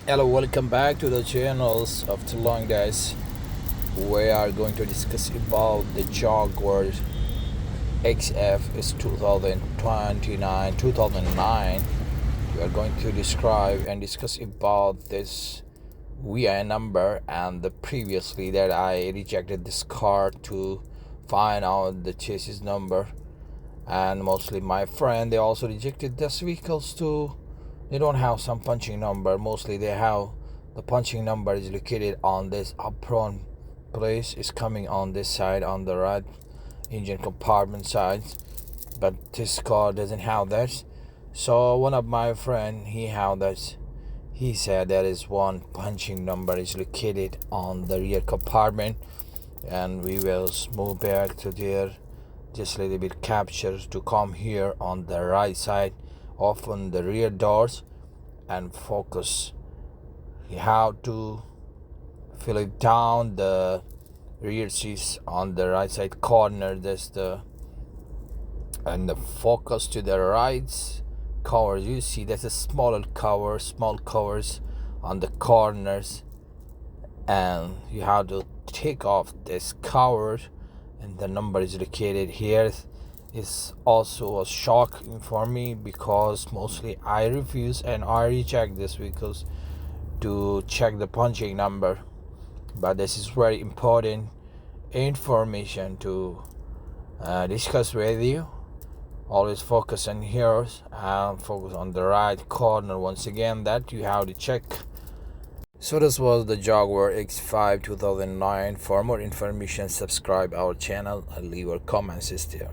Hello, welcome back to the channels of Too Long Guys. We are going to discuss about the Jaguar XF is 2029 2009. We are going to describe and discuss about this VIN number and the previously that I rejected this car to find out the chassis number, and mostly my friend they also rejected this vehicles too. They don't have some punching number. Mostly they have the punching number is located on this apron place, is coming on this side on the right engine compartment side, but this car doesn't have that. So one of my friend he have that. He said there is one punching number is located on the rear compartment, and we will move back to there just a little bit capture to come here on the right side, open the rear doors and focus. You have to fill it down the rear seats on the right side corner. That's the and the focus to the right covers. You see that's a small covers on the corners, and you have to take off this cover, and the number is located here. Is also a shock for me because mostly I refuse and I reject this because to check the punching number, but this is very important information to discuss with you. Always focus on here and focus on the right corner once again that you have to check. So this was the Jaguar X5 2009. For more information subscribe our channel and leave your comments there.